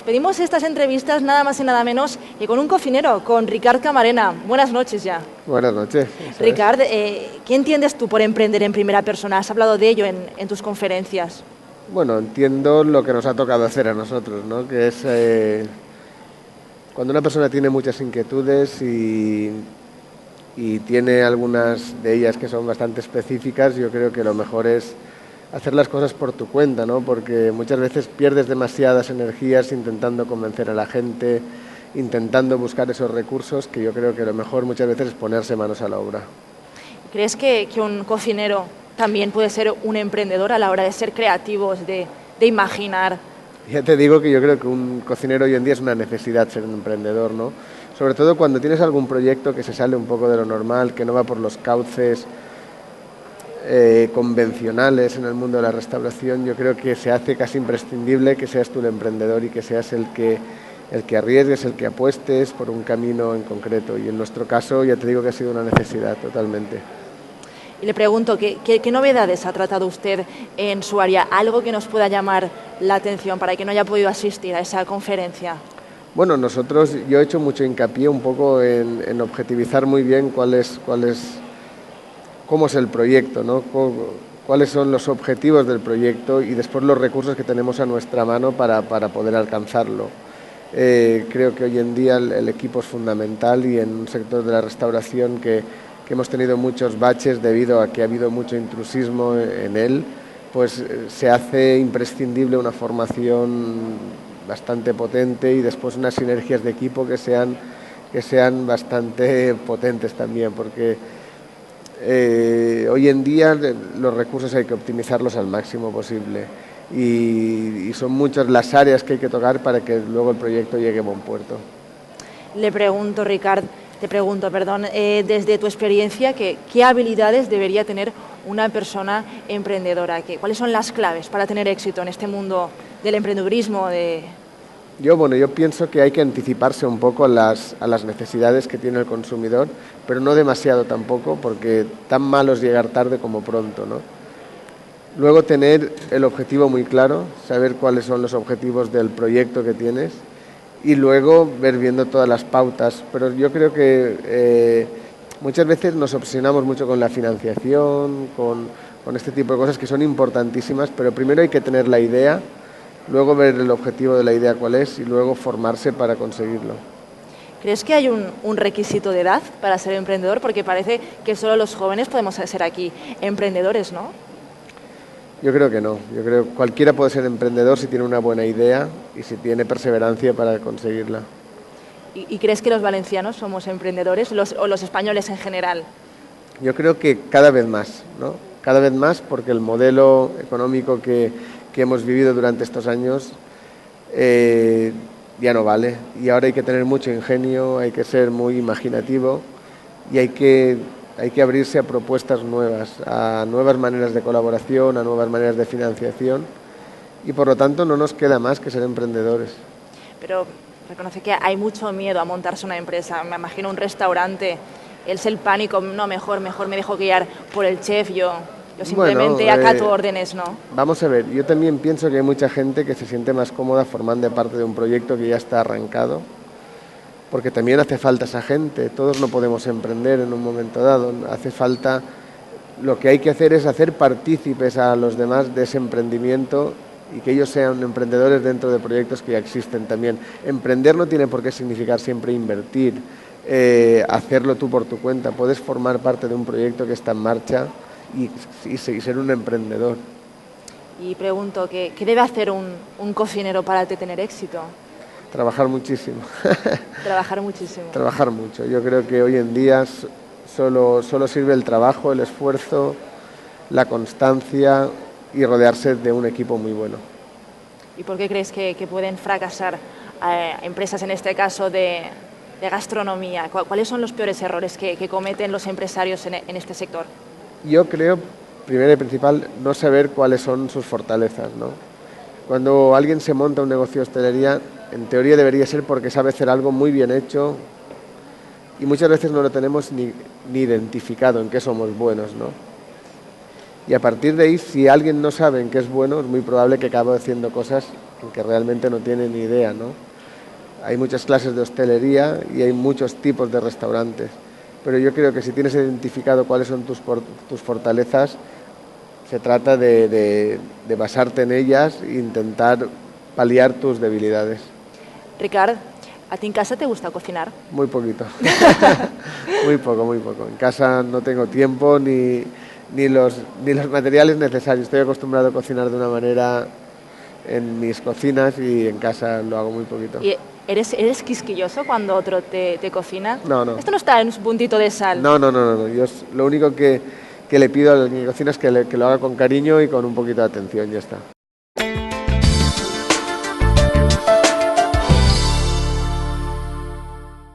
Pedimos estas entrevistas nada más y nada menos que con un cocinero, con Ricard Camarena. Buenas noches ya. Buenas noches. Ricard, ¿qué entiendes tú por emprender en primera persona? Has hablado de ello en tus conferencias. Bueno, entiendo lo que nos ha tocado hacer a nosotros, ¿no? Que es cuando una persona tiene muchas inquietudes y tiene algunas de ellas que son bastante específicas, yo creo que lo mejor es hacer las cosas por tu cuenta, ¿no? Porque muchas veces pierdes demasiadas energías intentando convencer a la gente, intentando buscar esos recursos, que yo creo que lo mejor muchas veces es ponerse manos a la obra. ¿Crees que un cocinero también puede ser un emprendedor a la hora de ser creativos, de imaginar? Ya te digo que yo creo que un cocinero hoy en día es una necesidad ser un emprendedor, ¿no? Sobre todo cuando tienes algún proyecto que se sale un poco de lo normal, que no va por los cauces convencionales en el mundo de la restauración. Yo creo que se hace casi imprescindible que seas tú el emprendedor y que seas el que arriesgues, el que apuestes por un camino en concreto. Y en nuestro caso ya te digo que ha sido una necesidad totalmente. Y le pregunto, ¿qué novedades ha tratado usted en su área? ¿Algo que nos pueda llamar la atención para que no haya podido asistir a esa conferencia? Bueno, yo he hecho mucho hincapié un poco en objetivizar muy bien cómo es el proyecto, ¿no? Cuáles son los objetivos del proyecto y después los recursos que tenemos a nuestra mano para poder alcanzarlo. Creo que hoy en día el equipo es fundamental y en un sector de la restauración que hemos tenido muchos baches debido a que ha habido mucho intrusismo en él, pues se hace imprescindible una formación bastante potente y después unas sinergias de equipo que sean bastante potentes también, porque hoy en día los recursos hay que optimizarlos al máximo posible y son muchas las áreas que hay que tocar para que luego el proyecto llegue a buen puerto. Te pregunto, desde tu experiencia, ¿qué habilidades debería tener una persona emprendedora? ¿Cuáles son las claves para tener éxito en este mundo del emprendedurismo? Yo pienso que hay que anticiparse un poco a las necesidades que tiene el consumidor, pero no demasiado tampoco, porque tan malo es llegar tarde como pronto, ¿no? Luego tener el objetivo muy claro, saber cuáles son los objetivos del proyecto que tienes y luego ver viendo todas las pautas. Pero yo creo que muchas veces nos obsesionamos mucho con la financiación, con este tipo de cosas que son importantísimas, pero primero hay que tener la idea, luego ver el objetivo de la idea cuál es y luego formarse para conseguirlo. ¿Crees que hay un requisito de edad para ser emprendedor? Porque parece que solo los jóvenes podemos ser aquí emprendedores, ¿no? Yo creo que no. Yo creo que cualquiera puede ser emprendedor si tiene una buena idea y si tiene perseverancia para conseguirla. ¿Y crees que los valencianos somos emprendedores o los españoles en general? Yo creo que cada vez más, ¿no? Cada vez más porque el modelo económico que hemos vivido durante estos años ya no vale y ahora hay que tener mucho ingenio, hay que ser muy imaginativo y hay que abrirse a propuestas nuevas, a nuevas maneras de colaboración, a nuevas maneras de financiación y por lo tanto no nos queda más que ser emprendedores. Pero reconoce que hay mucho miedo a montarse una empresa. Me imagino un restaurante, es el pánico, no, mejor me dejo guiar por el chef, yo simplemente acato órdenes, ¿no? Vamos a ver, yo también pienso que hay mucha gente que se siente más cómoda formando parte de un proyecto que ya está arrancado, porque también hace falta esa gente, todos no podemos emprender en un momento dado, hace falta, lo que hay que hacer es hacer partícipes a los demás de ese emprendimiento y que ellos sean emprendedores dentro de proyectos que ya existen también. Emprender no tiene por qué significar siempre invertir, hacerlo tú por tu cuenta, puedes formar parte de un proyecto que está en marcha y ser un emprendedor. Y pregunto, ¿qué debe hacer un cocinero para tener éxito? Trabajar muchísimo. Trabajar muchísimo. Trabajar mucho. Yo creo que hoy en día solo sirve el trabajo, el esfuerzo, la constancia y rodearse de un equipo muy bueno. ¿Y por qué crees que pueden fracasar empresas, en este caso de gastronomía? ¿Cuáles son los peores errores que cometen los empresarios en este sector? Yo creo, primero y principal, no saber cuáles son sus fortalezas, ¿no? Cuando alguien se monta un negocio de hostelería, en teoría debería ser porque sabe hacer algo muy bien hecho y muchas veces no lo tenemos ni identificado en qué somos buenos, ¿no? Y a partir de ahí, si alguien no sabe en qué es bueno, es muy probable que acabe haciendo cosas en que realmente no tiene ni idea, ¿no? Hay muchas clases de hostelería y hay muchos tipos de restaurantes, pero yo creo que si tienes identificado cuáles son tus fortalezas, se trata de basarte en ellas e intentar paliar tus debilidades. Ricard, ¿a ti en casa te gusta cocinar? Muy poquito. Muy poco, muy poco. En casa no tengo tiempo ni los materiales necesarios. Estoy acostumbrado a cocinar de una manera en mis cocinas y en casa lo hago muy poquito. ¿Y eres quisquilloso cuando otro te cocina? No, no. Esto no está en un puntito de sal. No. Yo lo único que le pido a mi cocina es que lo haga con cariño y con un poquito de atención, ya está.